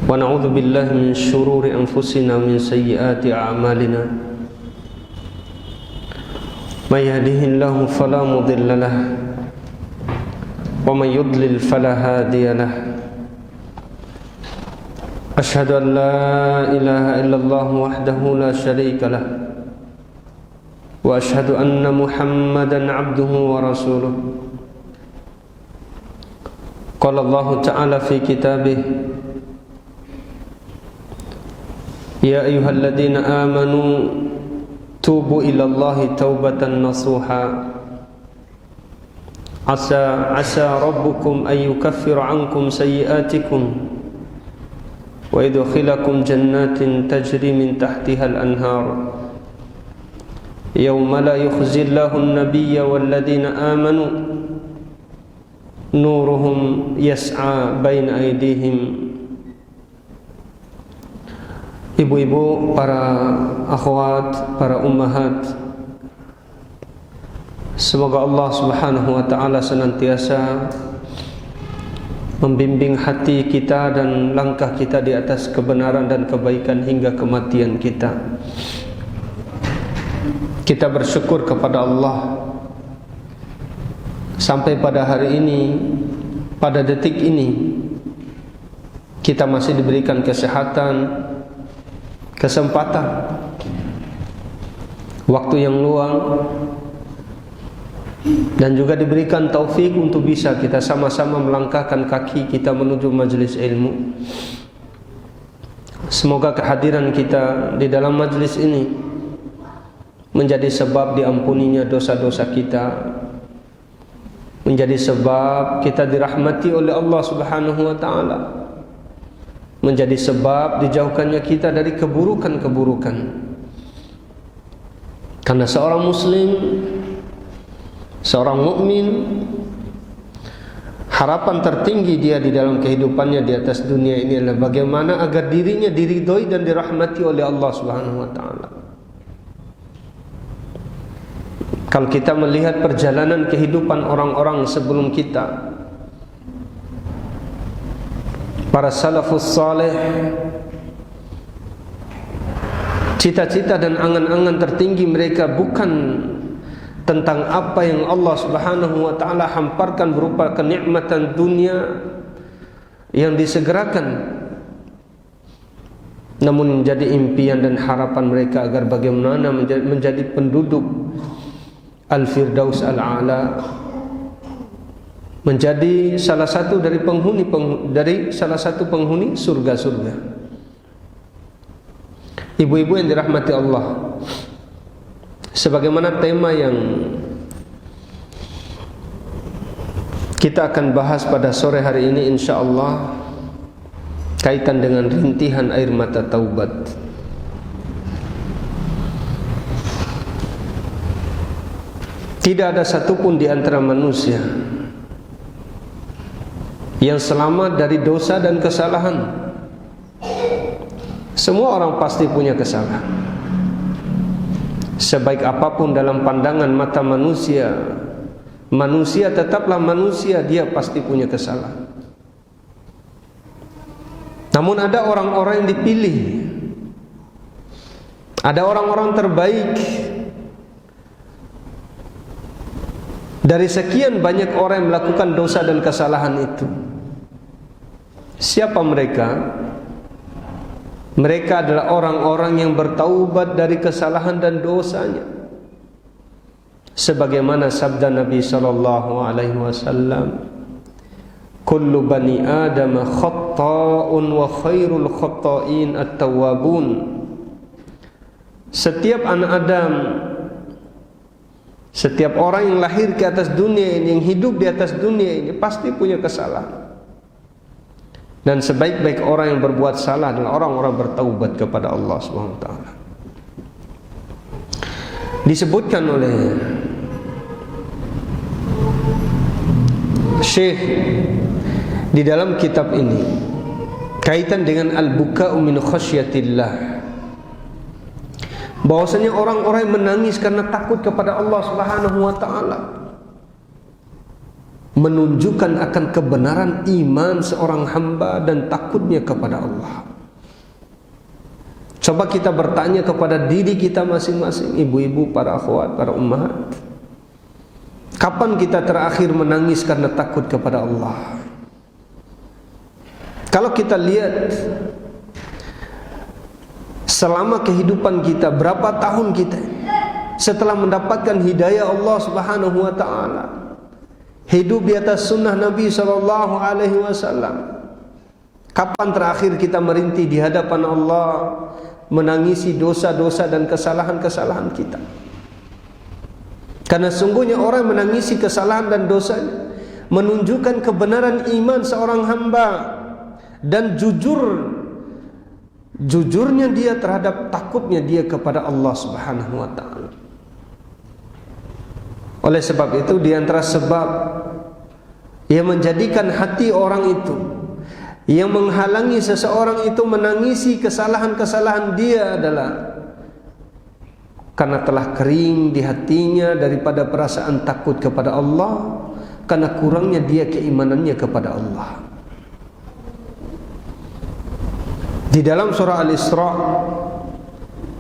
ونعوذ بالله من شرور أنفسنا ومن سيئات أعمالنا من يهده الله فلا مضل له ومن يضلل فلا هادي له أشهد أن لا إله إلا الله وحده لا شريك له وأشهد أن محمدا عبده ورسوله قال الله تعالى في كتابه يا أيها الذين آمنوا توبوا إلى الله توبة نصوحا عسى ربكم أن يكفر عنكم سيئاتكم ويدخلكم جنات تجري من تحتها الأنهار يوم لا يخزي الله النبي والذين آمنوا نورهم يسعى بين أيديهم. Ibu-ibu, para akhwat, para ummahat, semoga Allah Subhanahu wa ta'ala senantiasa membimbing hati kita dan langkah kita di atas kebenaran dan kebaikan hingga kematian kita. Kita bersyukur kepada Allah sampai pada hari ini, pada detik ini, kita masih diberikan kesehatan, kesempatan, waktu yang luang, dan juga diberikan taufik untuk bisa kita sama-sama melangkahkan kaki kita menuju majelis ilmu. Semoga kehadiran kita di dalam majelis ini menjadi sebab diampuninya dosa-dosa kita, menjadi sebab kita dirahmati oleh Allah Subhanahu wa ta'ala, menjadi sebab dijauhkannya kita dari keburukan-keburukan. Karena seorang muslim, seorang mukmin, harapan tertinggi dia di dalam kehidupannya di atas dunia ini adalah bagaimana agar dirinya diridhoi dan dirahmati oleh Allah Subhanahu wa ta'ala. Kalau kita melihat perjalanan kehidupan orang-orang sebelum kita, para salafus saleh, cita-cita dan angan-angan tertinggi mereka bukan tentang apa yang Allah Subhanahu wa ta'ala hamparkan berupa kenikmatan dunia yang disegerakan, namun menjadi impian dan harapan mereka agar bagaimana menjadi penduduk Al-Firdaus Al-A'la, menjadi salah satu dari penghuni surga-surga. Ibu-ibu yang dirahmati Allah, sebagaimana tema yang kita akan bahas pada sore hari ini, insyaallah kaitan dengan rintihan air mata taubat. Tidak ada satupun di antara manusia yang selamat dari dosa dan kesalahan. Semua orang pasti punya kesalahan. Sebaik apapun dalam pandangan mata manusia, manusia tetaplah manusia, dia pasti punya kesalahan. Namun ada orang-orang yang dipilih, ada orang-orang terbaik dari sekian banyak orang yang melakukan dosa dan kesalahan itu. Siapa mereka? Mereka adalah orang-orang yang bertaubat dari kesalahan dan dosanya. Sebagaimana sabda Nabi sallallahu alaihi wasallam, "Kullu bani Adam khata'un wa khairul khata'in at-tawwabun." Setiap anak Adam, setiap orang yang lahir ke atas dunia ini, yang hidup di atas dunia ini, pasti punya kesalahan. Dan sebaik-baik orang yang berbuat salah adalah orang-orang bertaubat kepada Allah Subhanahu wa ta'ala. Disebutkan oleh Syekh di dalam kitab ini kaitan dengan al-buka'u min khasyatillah, bahwasanya orang-orang yang menangis karena takut kepada Allah Subhanahu wa ta'ala, menunjukkan akan kebenaran iman seorang hamba dan takutnya kepada Allah. Coba kita bertanya kepada diri kita masing-masing, ibu-ibu, para akhwat, para ummahat, kapan kita terakhir menangis karena takut kepada Allah? Kalau kita lihat selama kehidupan kita, berapa tahun kita setelah mendapatkan hidayah Allah Subhanahu wa taala, hidup di atas sunnah Nabi sallallahu alaihi wasallam, kapan terakhir kita merintih di hadapan Allah, menangisi dosa-dosa dan kesalahan-kesalahan kita? Karena sungguhnya orang menangisi kesalahan dan dosanya menunjukkan kebenaran iman seorang hamba dan jujurnya dia terhadap takutnya dia kepada Allah Subhanahu wa taala. Oleh sebab itu, di antara sebab yang menjadikan hati orang itu, yang menghalangi seseorang itu menangisi kesalahan-kesalahan dia adalah karena telah kering di hatinya daripada perasaan takut kepada Allah, karena kurangnya dia keimanannya kepada Allah. Di dalam surah Al-Isra,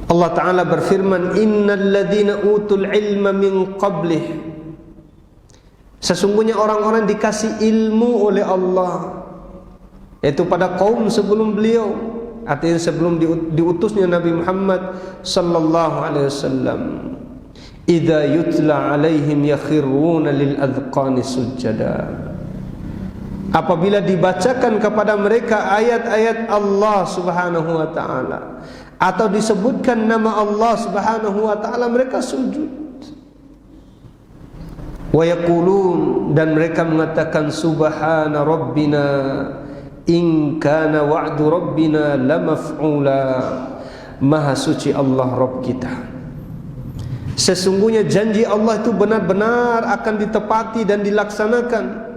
Allah Ta'ala berfirman, innal ladzina utul ilma min qablih, sesungguhnya orang-orang dikasih ilmu oleh Allah, yaitu pada kaum sebelum beliau, artinya sebelum diutusnya Nabi Muhammad sallallahu alaihi wasallam, idza yutla alaihim yakhiruna lil adqani sujada, apabila dibacakan kepada mereka ayat-ayat Allah Subhanahu wa taala atau disebutkan nama Allah Subhanahu wa taala, mereka sujud. Wa yaqulun, dan mereka mengatakan, subhana rabbina in kana wa'du rabbina lamaf'ula, maha suci Allah Rabb kita, sesungguhnya janji Allah itu benar-benar akan ditepati dan dilaksanakan.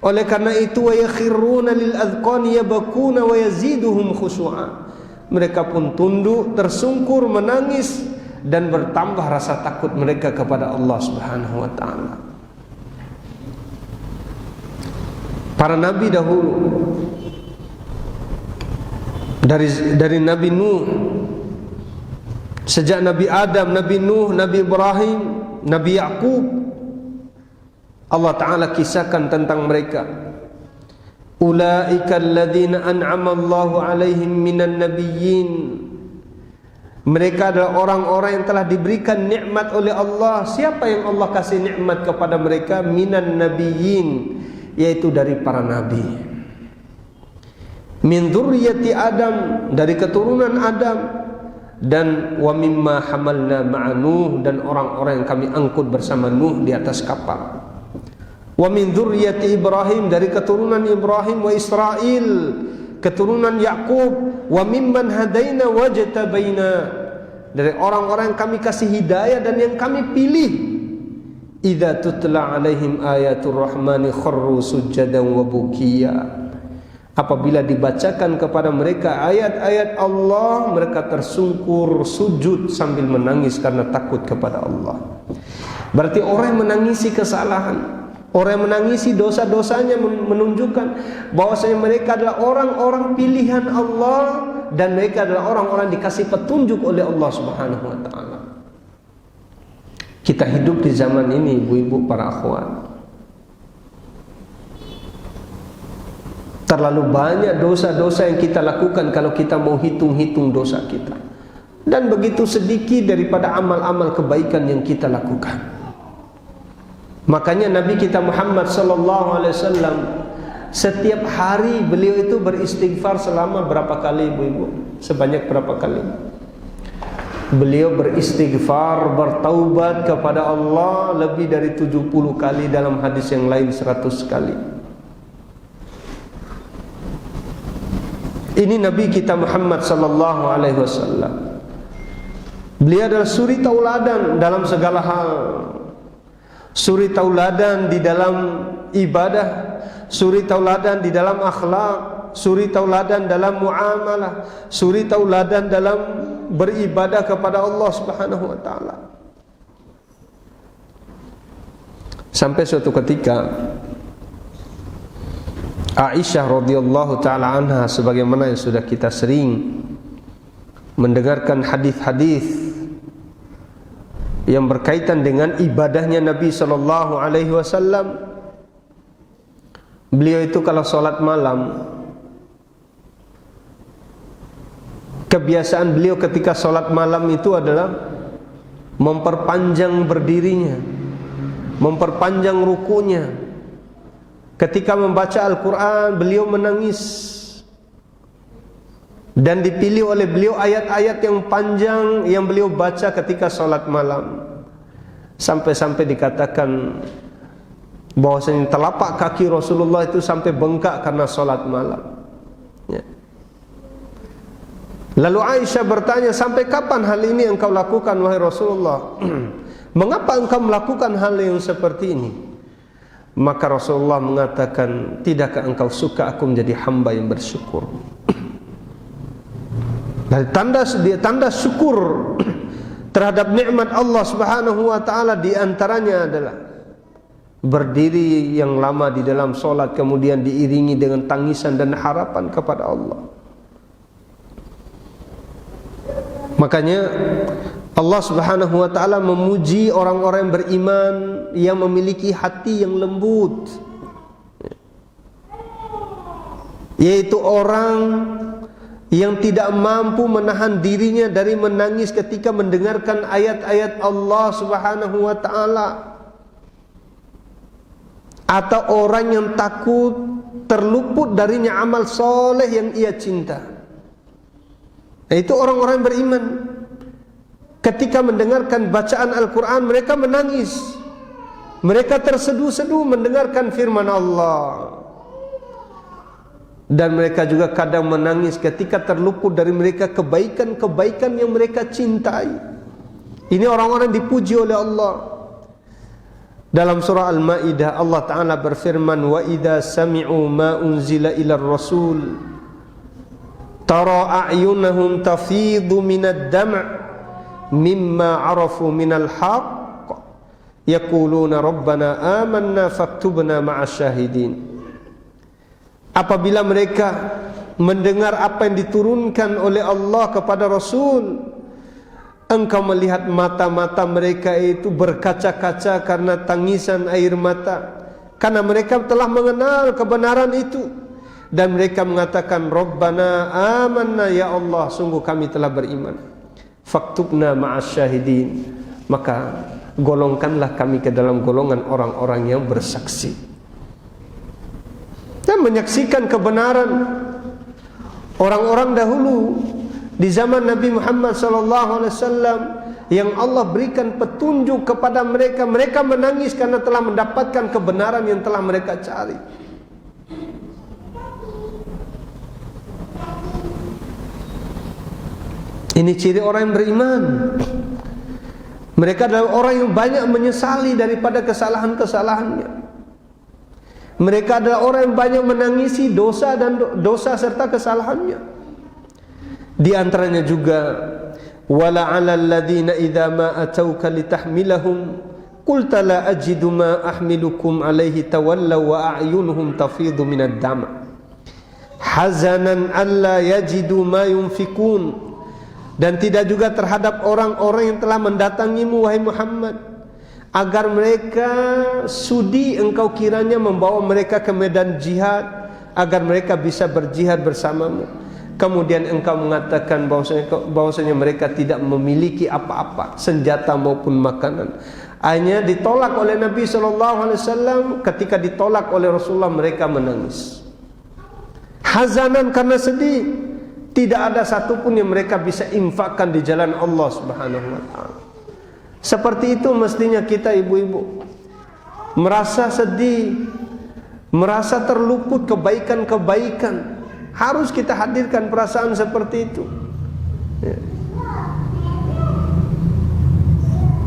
Oleh karena itu, wa yakhiruna lil adqani yabkuna wa yaziduhum khushu'a, mereka pun tunduk, tersungkur, menangis, dan bertambah rasa takut mereka kepada Allah Subhanahu wa taala. Para nabi dahulu, dari Nabi Nuh, sejak Nabi Adam, Nabi Nuh, Nabi Ibrahim, Nabi Yaqub, Allah Ta'ala kisahkan tentang mereka. Ulaika alladzina an'ama Allahu alaihim minan nabiyyin, mereka adalah orang-orang yang telah diberikan nikmat oleh Allah. Siapa yang Allah kasih nikmat kepada mereka? Minan nabiyyin, yaitu dari para nabi. Min dzurriyyati Adam, dari keturunan Adam. Dan wa mimma hamalna ma'a Nuh, dan orang-orang yang kami angkut bersama Nuh di atas kapal. Wa min dzurriyyati Ibrahim, dari keturunan Ibrahim, wa Israil, keturunan Yakub, wa mimman hadaina wajtabaina, dari orang-orang yang kami kasih hidayah dan yang kami pilih. Idza tutla alaihim ayatul rahmani kharru sujadan wa bukiya, apabila dibacakan kepada mereka ayat-ayat Allah, mereka tersungkur sujud sambil menangis karena takut kepada Allah. Berarti orang yang menangisi kesalahan, orang yang menangisi dosa-dosanya menunjukkan bahwasanya mereka adalah orang-orang pilihan Allah, dan mereka adalah orang-orang dikasih petunjuk oleh Allah Subhanahu wa taala. Kita hidup di zaman ini, ibu-ibu, para akhwat, terlalu banyak dosa-dosa yang kita lakukan kalau kita mau hitung-hitung dosa kita, dan begitu sedikit daripada amal-amal kebaikan yang kita lakukan. Makanya Nabi kita Muhammad sallallahu alaihi wasallam, setiap hari beliau itu beristighfar selama berapa kali, ibu-ibu? Sebanyak berapa kali? Beliau beristighfar, bertaubat kepada Allah lebih dari 70 kali, dalam hadis yang lain 100 kali. Ini Nabi kita Muhammad sallallahu alaihi wasallam. Beliau adalah suri tauladan dalam segala hal. Suri tauladan di dalam ibadah, suri tauladan di dalam akhlak, suri tauladan dalam muamalah, suri tauladan dalam beribadah kepada Allah Subhanahu wa taala. Sampai suatu ketika Aisyah radhiyallahu taala anha, sebagaimana yang sudah kita sering mendengarkan hadis-hadis yang berkaitan dengan ibadahnya Nabi sallallahu alaihi wasallam. Beliau itu kalau salat malam, kebiasaan beliau ketika salat malam itu adalah memperpanjang berdirinya, memperpanjang rukunya. Ketika membaca Al-Quran, beliau menangis. Dan dipilih oleh beliau ayat-ayat yang panjang yang beliau baca ketika salat malam. Sampai-sampai dikatakan bahwasanya telapak kaki Rasulullah itu sampai bengkak karena salat malam. Ya. Lalu Aisyah bertanya, sampai kapan hal ini engkau lakukan wahai Rasulullah? Mengapa engkau melakukan hal yang seperti ini? Maka Rasulullah mengatakan, tidakkah engkau suka aku menjadi hamba yang bersyukur? Dari tanda syukur terhadap nikmat Allah Subhanahu wa taala di antaranya adalah berdiri yang lama di dalam salat, kemudian diiringi dengan tangisan dan harapan kepada Allah. Makanya Allah Subhanahu wa taala memuji orang-orang yang beriman yang memiliki hati yang lembut, yaitu orang yang tidak mampu menahan dirinya dari menangis ketika mendengarkan ayat-ayat Allah Subhanahu wa taala, atau orang yang takut terluput darinya amal soleh yang ia cinta. Itu orang-orang beriman. Ketika mendengarkan bacaan Al-Quran, mereka menangis, mereka terseduh-seduh mendengarkan firman Allah. Dan mereka juga kadang menangis ketika terluput dari mereka kebaikan-kebaikan yang mereka cintai. Ini orang-orang dipuji oleh Allah. Dalam surah Al-Maidah Allah Ta'ala berfirman, wa idza sami'u ma unzila ila rasul tara a'yunahum tafidu minad dam' mimma arafu minal haqq yaquluna rabbana amanna faktubna ma'asy syahidin. Apabila mereka mendengar apa yang diturunkan oleh Allah kepada Rasul, engkau melihat mata-mata mereka itu berkaca-kaca karena tangisan air mata, karena mereka telah mengenal kebenaran itu. Dan mereka mengatakan, Rabbana amanna, ya Allah, sungguh kami telah beriman. Faktubna ma'asy syahidin, maka golongkanlah kami ke dalam golongan orang-orang yang bersaksi dan menyaksikan kebenaran. Orang-orang dahulu di zaman Nabi Muhammad SAW yang Allah berikan petunjuk kepada mereka, mereka menangis karena telah mendapatkan kebenaran yang telah mereka cari. Ini ciri orang yang beriman. Mereka adalah orang yang banyak menyesali daripada kesalahan-kesalahannya. Mereka adalah orang yang banyak menangisi dosa dan dosa serta kesalahannya. Di antaranya juga, wala 'alal ladzina idza ma atauka litahmilahum qulta la ajidu ma ahmilukum alaihi tawallaw wa a'yunuhum tafidu minad dam' hazanan alla yajidu ma yunfikun. Dan tidak juga terhadap orang-orang yang telah mendatangimu wahai Muhammad, agar mereka sudi engkau kiranya membawa mereka ke medan jihad, agar mereka bisa berjihad bersamamu. Kemudian engkau mengatakan bahwasanya mereka tidak memiliki apa-apa, senjata maupun makanan. Hanya ditolak oleh Nabi SAW. Ketika ditolak oleh Rasulullah, mereka menangis hazanan karena sedih. Tidak ada satupun yang mereka bisa infakkan di jalan Allah Subhanahu wa ta'ala. Seperti itu mestinya kita ibu-ibu, merasa sedih, merasa terluput kebaikan-kebaikan. Harus kita hadirkan perasaan seperti itu.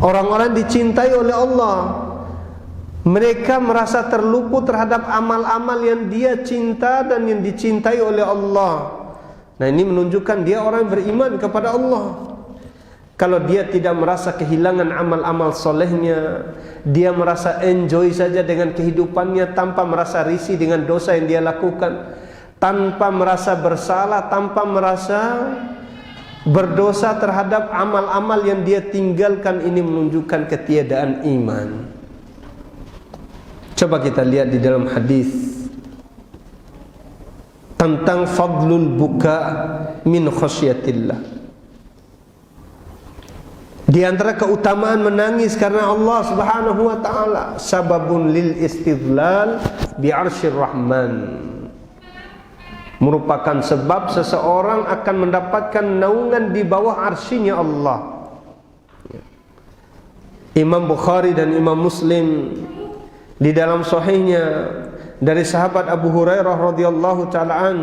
Orang-orang dicintai oleh Allah, mereka merasa terluput terhadap amal-amal yang dia cinta dan yang dicintai oleh Allah. Nah, ini menunjukkan dia orang yang beriman kepada Allah. Kalau dia tidak merasa kehilangan amal-amal solehnya, dia merasa enjoy saja dengan kehidupannya tanpa merasa risih dengan dosa yang dia lakukan, tanpa merasa bersalah, tanpa merasa berdosa terhadap amal-amal yang dia tinggalkan, ini menunjukkan ketiadaan iman. Coba kita lihat di dalam hadis tentang fadlul buka min khasyatillah. Di antara keutamaan menangis karena Allah Subhanahu wa taala, sababun lil istidlal bi arsyir rahman, merupakan sebab seseorang akan mendapatkan naungan di bawah arsy-Nya Allah. Imam Bukhari dan Imam Muslim di dalam sahihnya dari sahabat Abu Hurairah radhiyallahu taala an,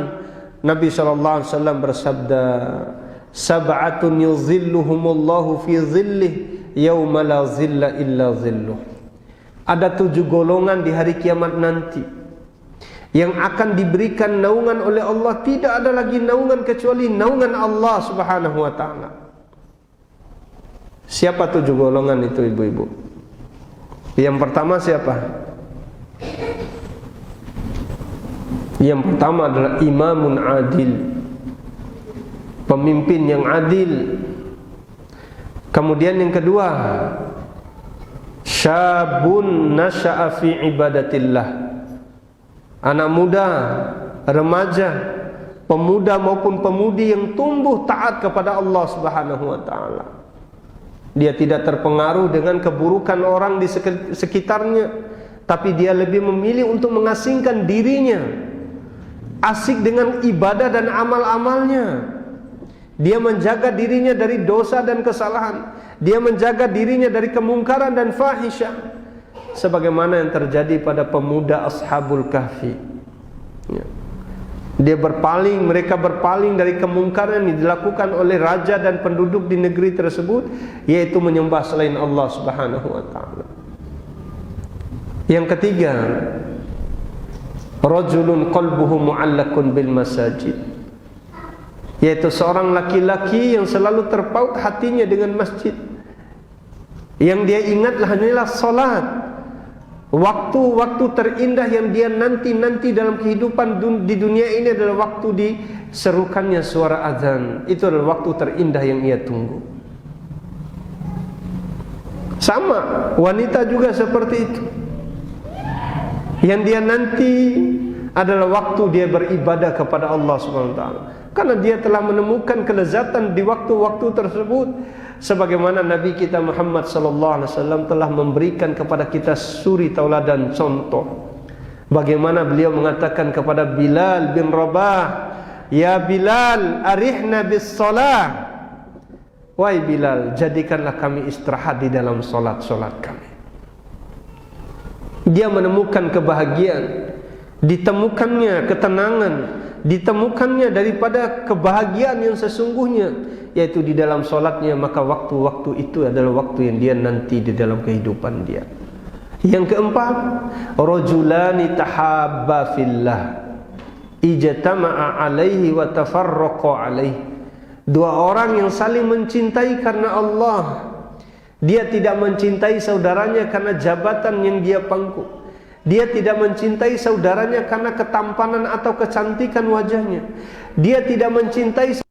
Nabi sallallahu alaihi wasallam bersabda, sab'atun yuzilluhumullahu fi zillih yauma la zilla illa zilluh. Ada 7 golongan di hari kiamat nanti yang akan diberikan naungan oleh Allah, tidak ada lagi naungan kecuali naungan Allah Subhanahu wa taala. Siapa 7 golongan itu, ibu-ibu? Yang pertama siapa? Yang pertama adalah imamun adil, pemimpin yang adil. Kemudian yang kedua, syabun nasya'a fi ibadatillah, anak muda, remaja, pemuda maupun pemudi yang tumbuh taat kepada Allah Subhanahu wa taala. Dia tidak terpengaruh dengan keburukan orang di sekitarnya, tapi dia lebih memilih untuk mengasingkan dirinya, asik dengan ibadah dan amal-amalnya. Dia menjaga dirinya dari dosa dan kesalahan. Dia menjaga dirinya dari kemungkaran dan fahisyah, sebagaimana yang terjadi pada pemuda Ashabul Kahfi. Mereka berpaling dari kemungkaran yang dilakukan oleh raja dan penduduk di negeri tersebut, yaitu menyembah selain Allah Subhanahu wa taala. Yang ketiga, rajulun qalbuhu mu'allaqun bil masajid, yaitu seorang laki-laki yang selalu terpaut hatinya dengan masjid. Yang dia ingatlah hanyalah salat. Waktu-waktu terindah yang dia nanti-nanti dalam kehidupan di dunia ini adalah waktu diserukannya suara azan. Itu adalah waktu terindah yang ia tunggu. Sama, wanita juga seperti itu. Yang dia nanti adalah waktu dia beribadah kepada Allah Subhanahu wa taala, karena dia telah menemukan kelezatan di waktu-waktu tersebut, sebagaimana Nabi kita Muhammad sallallahu alaihi wasallam telah memberikan kepada kita suri tauladan contoh. Bagaimana beliau mengatakan kepada Bilal bin Rabah, "Ya Bilal, arihna bis shalah." Wahai Bilal, jadikanlah kami istirahat di dalam salat-salat kami. Dia menemukan kebahagiaan, ditemukannya ketenangan, ditemukannya daripada kebahagiaan yang sesungguhnya, yaitu di dalam solatnya. Maka waktu-waktu itu adalah waktu yang dia nanti di dalam kehidupan dia. Yang keempat, rajulani tahabba fillah ijtama'a alaihi wa tafarraqa alaihi. 2 orang yang saling mencintai karena Allah. Dia tidak mencintai saudaranya karena jabatan yang dia pangku. Dia tidak mencintai saudaranya karena ketampanan atau kecantikan wajahnya. Dia tidak mencintai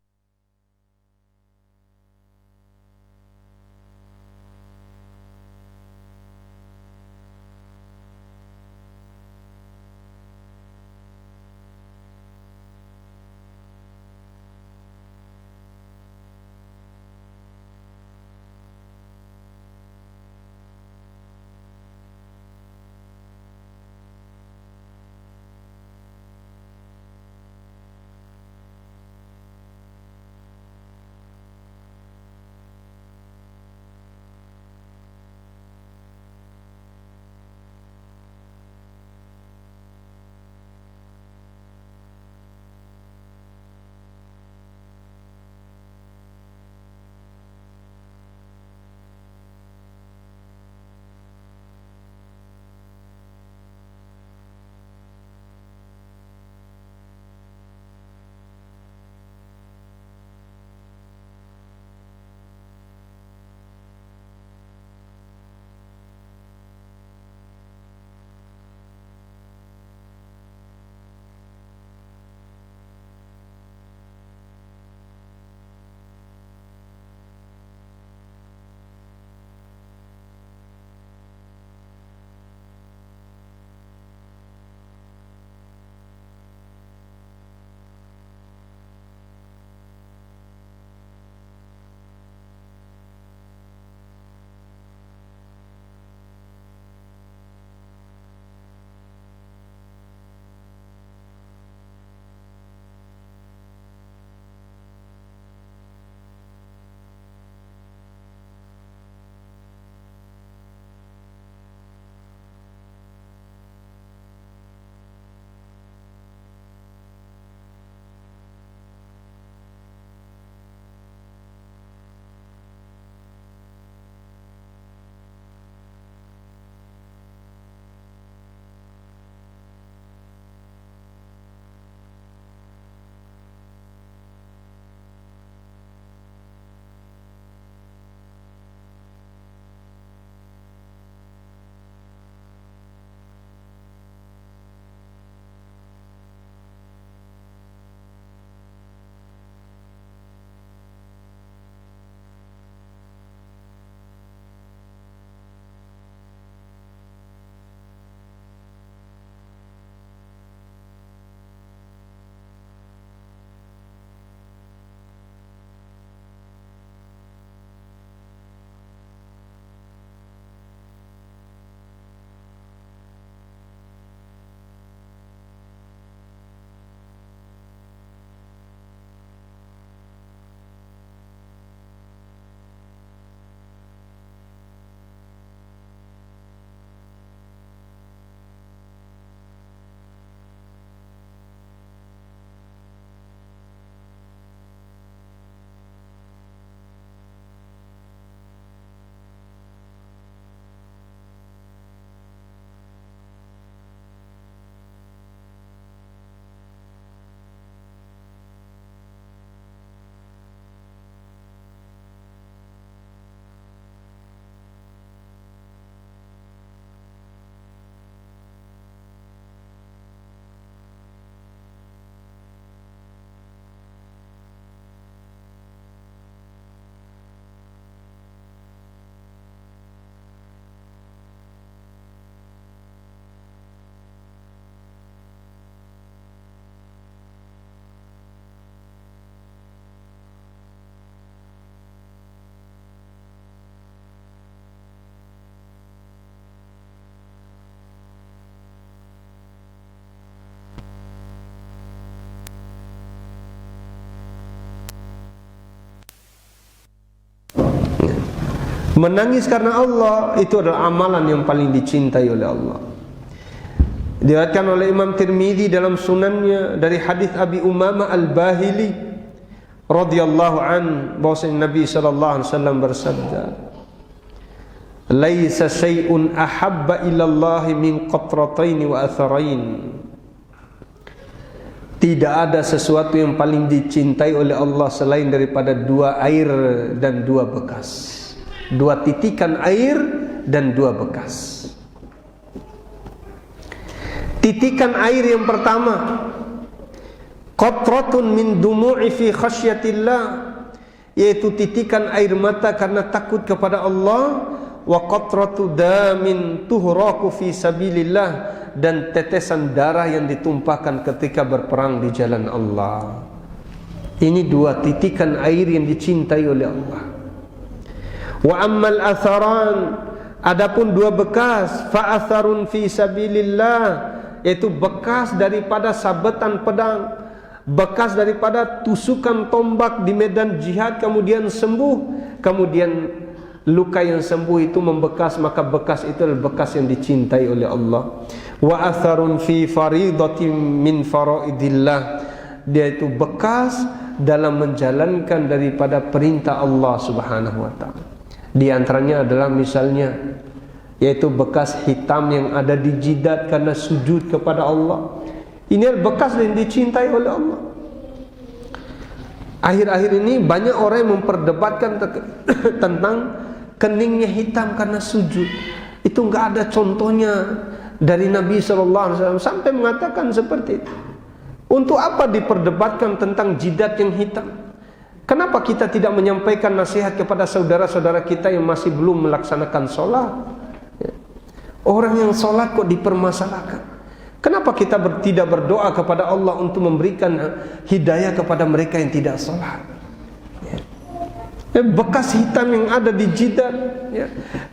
Menangis karena Allah itu adalah amalan yang paling dicintai oleh Allah. Diriwayatkan oleh Imam Tirmidzi dalam sunannya dari hadis Abi Umamah Al-Bahili radhiyallahu an, bahwasanya Nabi sallallahu alaihi wasallam bersabda, "Laisa syai'un ahabba ila Allah min qatratain wa atharain." Tidak ada sesuatu yang paling dicintai oleh Allah selain daripada dua air dan dua bekas. Dua titikan air dan dua bekas. Titikan air yang pertama, qatratun min dumu'i fi khasyatillah, yaitu titikan air mata karena takut kepada Allah. Wa qatratu damin tuhraku fi sabilillah, dan tetesan darah yang ditumpahkan ketika berperang di jalan Allah. Ini dua titikan air yang dicintai oleh Allah. Wa ammal atharan, adapun dua bekas, fa atharun fi sabilillah, yaitu bekas daripada sabetan pedang, bekas daripada tusukan tombak di medan jihad, kemudian sembuh, kemudian luka yang sembuh itu membekas, maka bekas itu adalah bekas yang dicintai oleh Allah. Wa atharun fi faridatin min faraidillah, dia itu bekas dalam menjalankan daripada perintah Allah Subhanahu wa taala. Di antaranya adalah misalnya yaitu bekas hitam yang ada di jidat karena sujud kepada Allah. Ini adalah bekas yang dicintai oleh Allah. Akhir-akhir ini banyak orang yang memperdebatkan tentang keningnya hitam karena sujud. Itu enggak ada contohnya dari Nabi SAW sampai mengatakan seperti itu. Untuk apa diperdebatkan tentang jidat yang hitam? Kenapa kita tidak menyampaikan nasihat kepada saudara-saudara kita yang masih belum melaksanakan sholat? Orang yang sholat kok dipermasalahkan? Kenapa kita tidak berdoa kepada Allah untuk memberikan hidayah kepada mereka yang tidak sholat? Bekas hitam yang ada di jidat,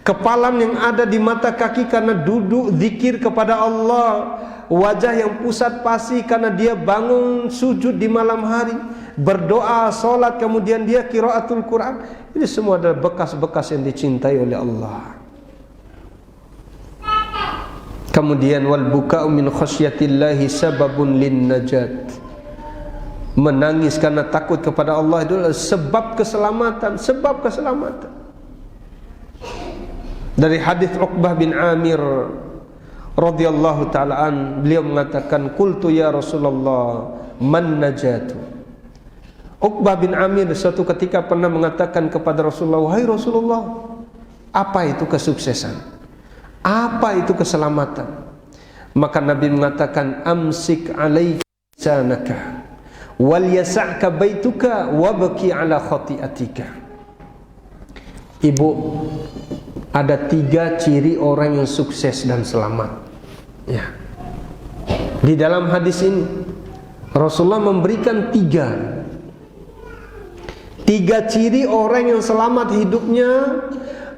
kepalan yang ada di mata kaki karena duduk zikir kepada Allah, wajah yang pusat pasi karena dia bangun sujud di malam hari, berdoa, sholat, kemudian dia qiraatul Quran. Ini semua adalah bekas-bekas yang dicintai oleh Allah. Kemudian wal buka'u min khasyatillahi sababun lin najat. Menangis karena takut kepada Allah itu adalah sebab keselamatan, sebab keselamatan. Dari hadis Uqbah bin Amir radhiyallahu taala an, beliau mengatakan, qultu ya Rasulullah man najatu. Uqbah bin Amir suatu ketika pernah mengatakan kepada Rasulullah, wahai Rasulullah, apa itu kesuksesan? Apa itu keselamatan? Maka Nabi mengatakan, amsik alaika lisanaka wal yas'aka baituka wabki ala khati'atika. Ibu, ada 3 ciri orang yang sukses dan selamat. Ya. Di dalam hadis ini Rasulullah memberikan 3 ciri orang yang selamat hidupnya,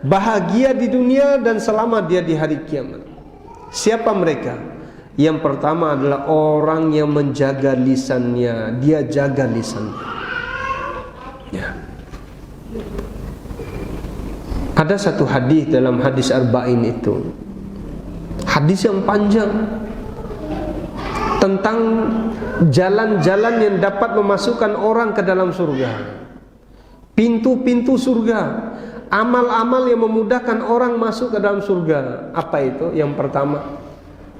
bahagia di dunia dan selamat dia di hari kiamat. Siapa mereka? Yang pertama adalah orang yang menjaga lisannya. Dia jaga lisannya. Ya. Ada satu hadis dalam hadis arba'in itu, hadis yang panjang tentang jalan-jalan yang dapat memasukkan orang ke dalam surga, pintu-pintu surga, amal-amal yang memudahkan orang masuk ke dalam surga. Apa itu? Yang pertama,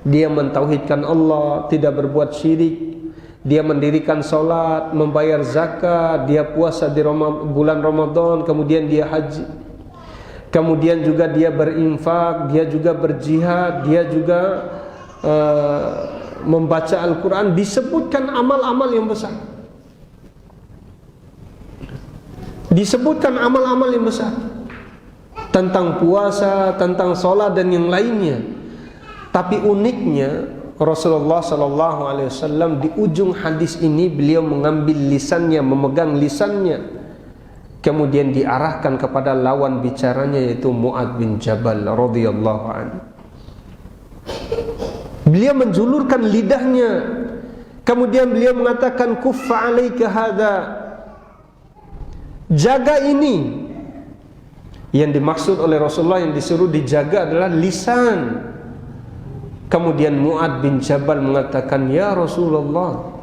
dia mentauhidkan Allah, tidak berbuat syirik, dia mendirikan sholat, membayar zakat, dia puasa di bulan Ramadan, kemudian dia haji, kemudian juga dia berinfak, dia juga berjihad, dia juga membaca Al-Quran. Disebutkan amal-amal yang besar, disebutkan amal-amal yang besar tentang puasa, tentang sholat dan yang lainnya. Tapi uniknya Rasulullah SAW di ujung hadis ini beliau mengambil lisannya, memegang lisannya, kemudian diarahkan kepada lawan bicaranya yaitu Mu'adz bin Jabal radhiyallahu anhu. Beliau menjulurkan lidahnya, kemudian beliau mengatakan, kuffa 'alaika hadza, jaga ini, Yang dimaksud oleh Rasulullah yang disuruh dijaga adalah lisan. Kemudian Mu'ad bin Jabal mengatakan, "Ya Rasulullah,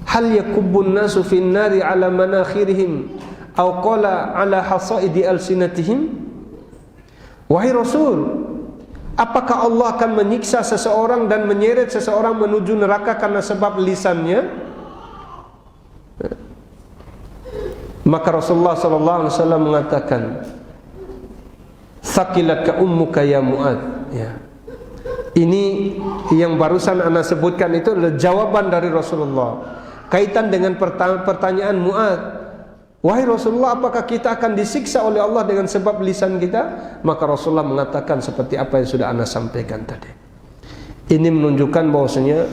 hal yakubbun nasu fin nari ala manakhirihim aw qala ala hasaidi alsinatihim?" Wahai Rasul, apakah Allah akan menyiksa seseorang dan menyeret seseorang menuju neraka karena sebab lisannya? Maka Rasulullah SAW mengatakan, "Thaqilatka ummuka ya Mu'ad." Ya. Ini yang barusan ana sebutkan itu adalah jawaban dari Rasulullah kaitan dengan pertanyaan Mu'ad. Wahai Rasulullah, apakah kita akan disiksa oleh Allah dengan sebab lisan kita? Maka Rasulullah mengatakan seperti apa yang sudah ana sampaikan tadi. Ini menunjukkan bahwasanya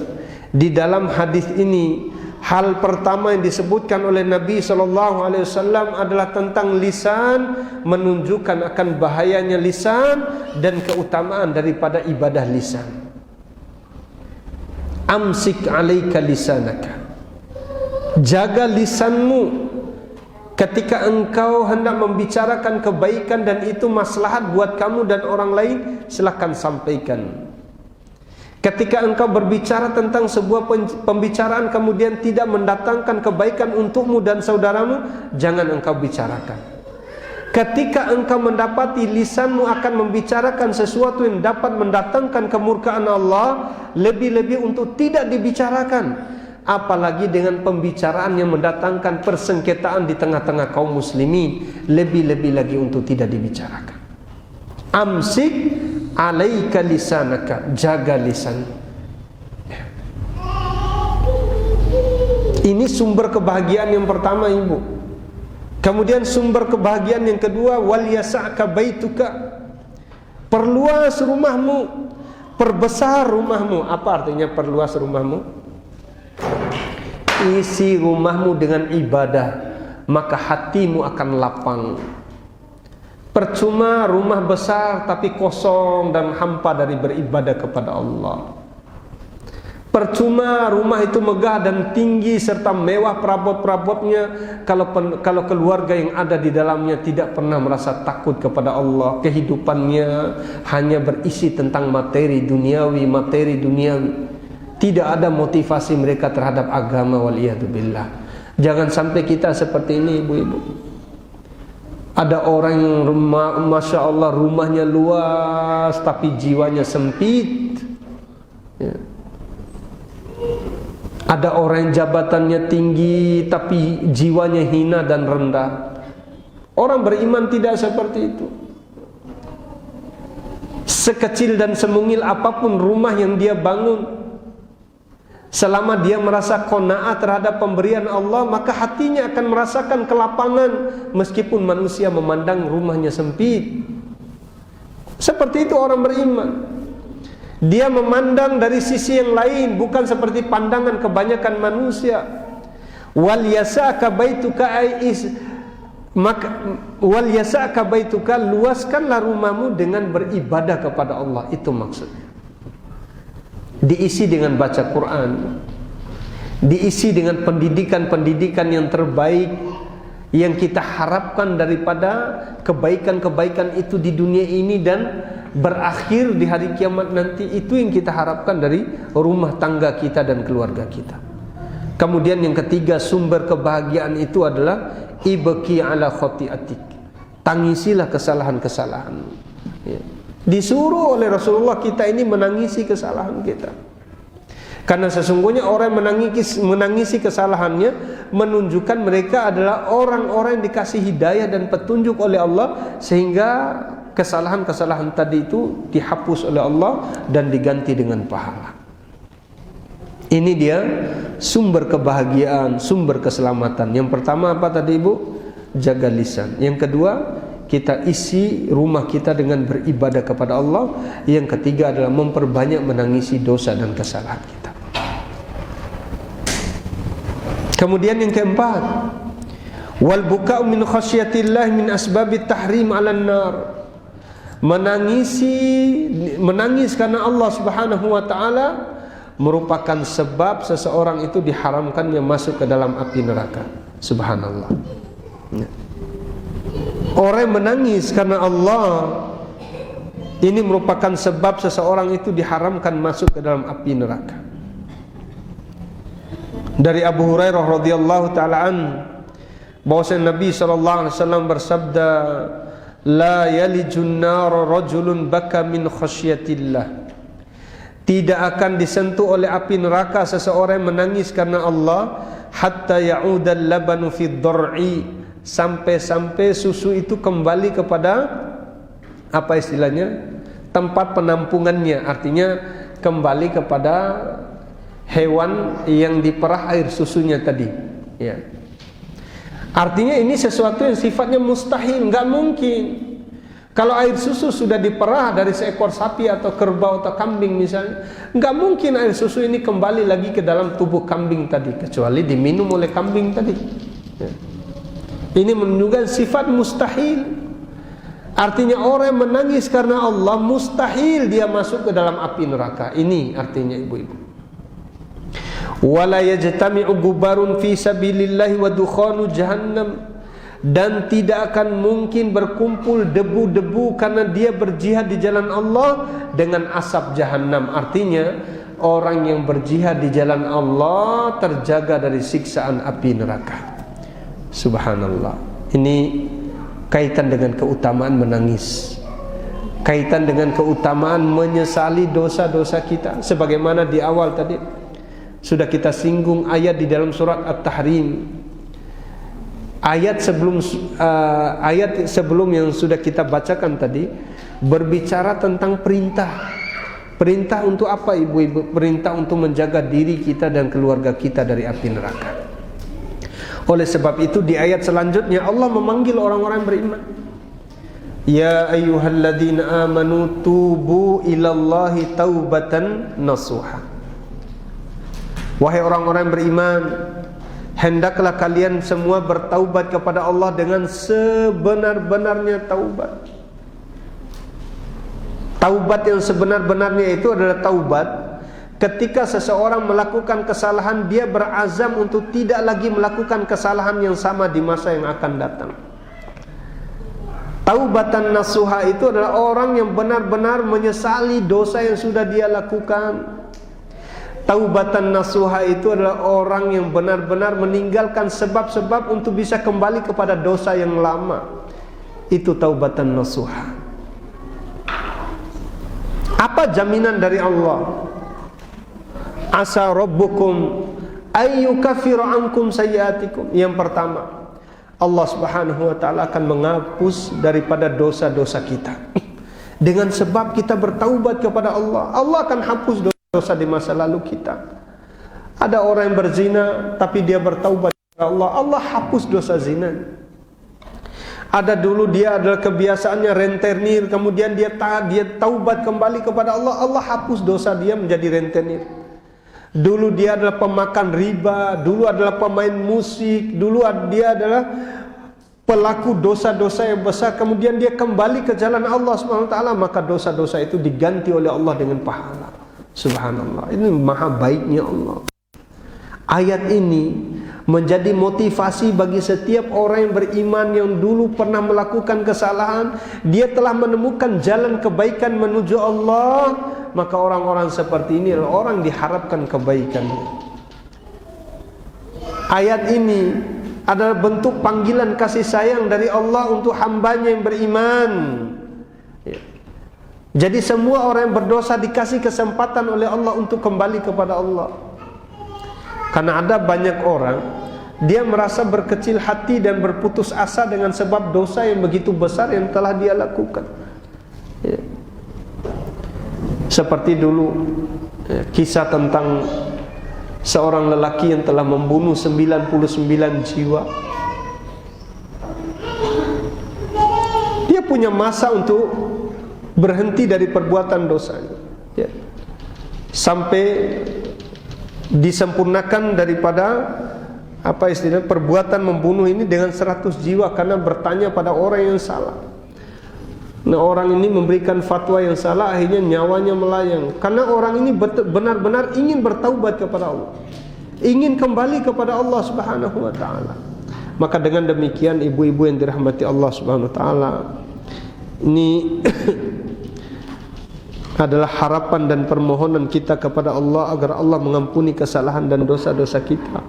di dalam hadis ini hal pertama yang disebutkan oleh Nabi SAW adalah tentang lisan, menunjukkan akan bahayanya lisan dan keutamaan daripada ibadah lisan. Amsik alaika lisanaka, jaga lisanmu ketika engkau hendak membicarakan kebaikan dan itu maslahat buat kamu dan orang lain, silakan sampaikan. Ketika engkau berbicara tentang sebuah pembicaraan kemudian tidak mendatangkan kebaikan untukmu dan saudaramu, jangan engkau bicarakan. Ketika engkau mendapati lisanmu akan membicarakan sesuatu yang dapat mendatangkan kemurkaan Allah, lebih-lebih untuk tidak dibicarakan. Apalagi dengan pembicaraan yang mendatangkan persengketaan di tengah-tengah kaum muslimin, lebih-lebih lagi untuk tidak dibicarakan. Amsik alaika lisanaka, jaga lisan. Ini sumber kebahagiaan yang pertama, Ibu. Kemudian sumber kebahagiaan yang kedua, wal yasa'ka baituka, perluas rumahmu, perbesar rumahmu. Apa artinya perluas rumahmu? Isi rumahmu dengan ibadah, maka hatimu akan lapang. Percuma rumah besar tapi kosong dan hampa dari beribadah kepada Allah. Percuma rumah itu megah dan tinggi serta mewah perabot-perabotnya, kalau keluarga yang ada di dalamnya tidak pernah merasa takut kepada Allah, kehidupannya hanya berisi tentang materi duniawi, tidak ada motivasi mereka terhadap agama, waliyadzubillah. Jangan sampai kita seperti ini, ibu-ibu. Ada orang yang Masya Allah rumahnya luas tapi jiwanya sempit, ya. Ada orang yang jabatannya tinggi tapi jiwanya hina dan rendah. Orang beriman tidak seperti itu. Sekecil dan semungil apapun rumah yang dia bangun, selama dia merasa qanaah terhadap pemberian Allah, maka hatinya akan merasakan kelapangan meskipun manusia memandang rumahnya sempit. Seperti itu orang beriman. Dia memandang dari sisi yang lain, bukan seperti pandangan kebanyakan manusia. Wal yasa'ka baituka wal yasa'ka baituka, luaskanlah rumahmu dengan beribadah kepada Allah. Itu maksudnya. Diisi dengan baca Quran, diisi dengan pendidikan-pendidikan yang terbaik yang kita harapkan daripada kebaikan-kebaikan itu di dunia ini dan berakhir di hari kiamat nanti. Itu yang kita harapkan dari rumah tangga kita dan keluarga kita. Kemudian yang ketiga, sumber kebahagiaan itu adalah ibki ala khati'atik, tangisilah kesalahan-kesalahan, ya. Disuruh oleh Rasulullah kita ini menangisi kesalahan kita. Karena sesungguhnya orang yang menangisi kesalahannya menunjukkan mereka adalah orang-orang yang dikasih hidayah dan petunjuk oleh Allah, sehingga kesalahan-kesalahan tadi itu dihapus oleh Allah dan diganti dengan pahala. Ini dia sumber kebahagiaan, sumber keselamatan. Yang pertama apa tadi, Ibu? Jaga lisan. Yang kedua, kita isi rumah kita dengan beribadah kepada Allah. Yang ketiga adalah memperbanyak menangisi dosa dan kesalahan kita. Kemudian yang keempat, wal buka'u min khasyatillah min asbabit tahrim 'alan nar. Menangis karena Allah Subhanahu wa taala merupakan sebab seseorang itu diharamkannya masuk ke dalam api neraka. Subhanallah. Orang yang menangis karena Allah, ini merupakan sebab seseorang itu diharamkan masuk ke dalam api neraka. Dari Abu Hurairah radhiyallahu taala an, bahwasanya Nabi sallallahu alaihi wasallam bersabda, la yalijun nar rajulun baka min khasyatillah. Tidak akan disentuh oleh api neraka seseorang yang menangis karena Allah, hatta ya'udal labanu fid dar'i, sampai susu itu kembali kepada apa istilahnya, tempat penampungannya, artinya kembali kepada hewan yang diperah air susunya tadi, ya. Artinya ini sesuatu yang sifatnya mustahil, nggak mungkin. Kalau air susu sudah diperah dari seekor sapi atau kerbau atau kambing misalnya, nggak mungkin air susu ini kembali lagi ke dalam tubuh kambing tadi, kecuali diminum oleh kambing tadi, ya. Ini menunjukkan sifat mustahil. Artinya orang yang menangis karena Allah, mustahil dia masuk ke dalam api neraka. Ini artinya ibu-ibu. Wala yajtami'u gubarun fi sabilillahi wa dukhanu jahannam, dan tidak akan mungkin berkumpul debu-debu karena dia berjihad di jalan Allah dengan asap jahannam. Artinya orang yang berjihad di jalan Allah terjaga dari siksaan api neraka. Subhanallah. Ini kaitan dengan keutamaan menangis, kaitan dengan keutamaan menyesali dosa-dosa kita. Sebagaimana di awal tadi sudah kita singgung ayat di dalam surat At-Tahrim. Ayat sebelum yang sudah kita bacakan tadi berbicara tentang perintah. Perintah untuk apa ibu-ibu? Perintah untuk menjaga diri kita dan keluarga kita dari api neraka. Oleh sebab itu di ayat selanjutnya Allah memanggil orang-orang beriman. Ya ayyuhalladzina amanu tubu ilallahi taubatan nasuha. Wahai orang-orang beriman, hendaklah kalian semua bertaubat kepada Allah dengan sebenar-benarnya taubat. Taubat yang sebenar-benarnya itu adalah taubat ketika seseorang melakukan kesalahan, dia berazam untuk tidak lagi melakukan kesalahan yang sama di masa yang akan datang. Taubatan nasuha itu adalah orang yang benar-benar menyesali dosa yang sudah dia lakukan. Taubatan nasuha itu adalah orang yang benar-benar meninggalkan sebab-sebab untuk bisa kembali kepada dosa yang lama. Itu taubatan nasuha. Apa jaminan dari Allah? Asa rabbukum ayyukaffira ankum sayyiatikum. Yang pertama, Allah Subhanahu wa taala akan menghapus daripada dosa-dosa kita. Dengan sebab kita bertaubat kepada Allah, Allah akan hapus dosa di masa lalu kita. Ada orang yang berzina tapi dia bertaubat kepada Allah, Allah hapus dosa zina. Ada dulu dia adalah kebiasaannya rentenir, kemudian dia taubat kembali kepada Allah, Allah hapus dosa dia menjadi rentenir. Dulu dia adalah pemakan riba, dulu adalah pemain musik, dulu dia adalah pelaku dosa-dosa yang besar, kemudian dia kembali ke jalan Allah SWT, maka dosa-dosa itu diganti oleh Allah dengan pahala. Subhanallah, ini maha baiknya Allah. Ayat ini menjadi motivasi bagi setiap orang yang beriman yang dulu pernah melakukan kesalahan, dia telah menemukan jalan kebaikan menuju Allah, maka orang-orang seperti ini adalah orang diharapkan kebaikannya. Ayat ini adalah bentuk panggilan kasih sayang dari Allah untuk hambanya yang beriman. Jadi semua orang yang berdosa dikasih kesempatan oleh Allah untuk kembali kepada Allah. Karena ada banyak orang, dia merasa berkecil hati dan berputus asa dengan sebab dosa yang begitu besar yang telah dia lakukan. Seperti dulu kisah tentang seorang lelaki yang telah membunuh 99 jiwa. Dia punya masa untuk berhenti dari perbuatan dosanya, sampai disempurnakan daripada apa istilah perbuatan membunuh ini dengan 100 jiwa karena bertanya pada orang yang salah. Nah, orang ini memberikan fatwa yang salah, akhirnya nyawanya melayang karena orang ini benar-benar ingin bertaubat kepada Allah, ingin kembali kepada Allah Subhanahu wa taala. Maka dengan demikian ibu-ibu yang dirahmati Allah Subhanahu wa taala, ini adalah harapan dan permohonan kita kepada Allah agar Allah mengampuni kesalahan dan dosa-dosa kita,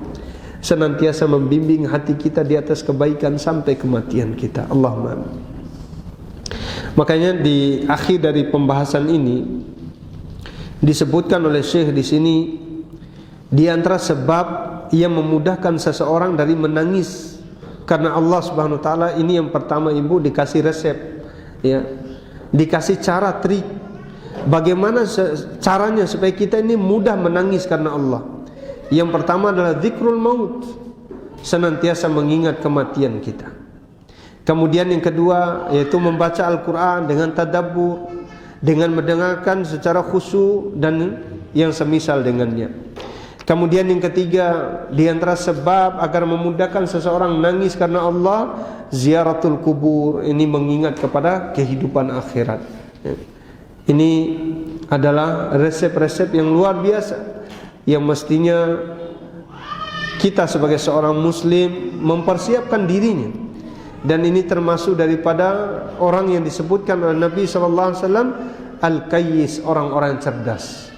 senantiasa membimbing hati kita di atas kebaikan sampai kematian kita. Allahumma amin. Makanya di akhir dari pembahasan ini disebutkan oleh Syekh di sini, di antara sebab yang memudahkan seseorang dari menangis karena Allah Subhanahu wa taala, ini yang pertama ibu dikasih resep, ya, dikasih cara, trik bagaimana caranya supaya kita ini mudah menangis karena Allah. Yang pertama adalah zikrul maut, senantiasa mengingat kematian kita. Kemudian yang kedua yaitu membaca Al-Quran dengan tadabbur, dengan mendengarkan secara khusyuk dan yang semisal dengannya. Kemudian yang ketiga, di antara sebab agar memudahkan seseorang nangis karena Allah, ziaratul kubur, ini mengingat kepada kehidupan akhirat. Ini adalah resep-resep yang luar biasa yang mestinya kita sebagai seorang muslim mempersiapkan dirinya. Dan ini termasuk daripada orang yang disebutkan oleh Nabi SAW, al-qayyis, orang-orang yang cerdas.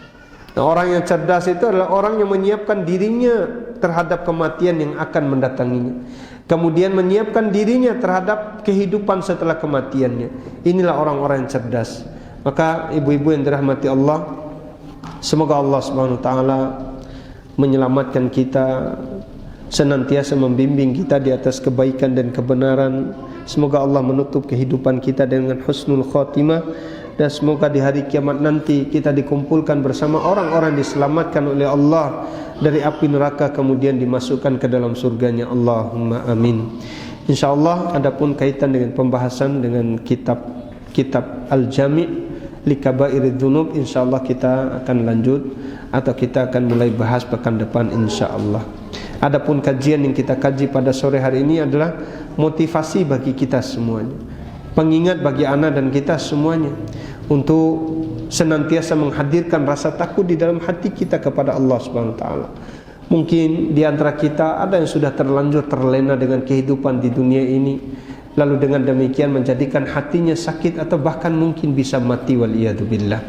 Nah, orang yang cerdas itu adalah orang yang menyiapkan dirinya terhadap kematian yang akan mendatanginya, kemudian menyiapkan dirinya terhadap kehidupan setelah kematiannya. Inilah orang-orang yang cerdas. Maka ibu-ibu yang dirahmati Allah, semoga Allah Subhanahu wa taala menyelamatkan kita, senantiasa membimbing kita di atas kebaikan dan kebenaran. Semoga Allah menutup kehidupan kita dengan husnul khatimah, dan semoga di hari kiamat nanti kita dikumpulkan bersama orang-orang diselamatkan oleh Allah dari api neraka, kemudian dimasukkan ke dalam surganya. Allahumma amin. InsyaAllah adapun kaitan dengan pembahasan dengan kitab Al-Jami' li Kabairid Dzunub, insyaallah kita akan lanjut atau kita akan mulai bahas pekan depan insyaallah. Adapun kajian yang kita kaji pada sore hari ini adalah motivasi bagi kita semuanya, pengingat bagi anak dan kita semuanya untuk senantiasa menghadirkan rasa takut di dalam hati kita kepada Allah Subhanahu wa taala. Mungkin di antara kita ada yang sudah terlanjur terlena dengan kehidupan di dunia ini, lalu dengan demikian menjadikan hatinya sakit atau bahkan mungkin bisa mati, waliyadzubillah.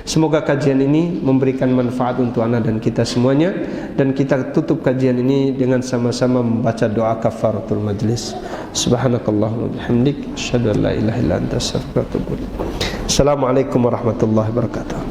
Semoga kajian ini memberikan manfaat untuk anak dan kita semuanya, dan kita tutup kajian ini dengan sama-sama membaca doa kafaratul majlis. Subhanakallahumma bihamdik, asyhadu an la ilaha illa anta, astaghfiruka wa atubu ilaik. Assalamualaikum warahmatullahi wabarakatuh.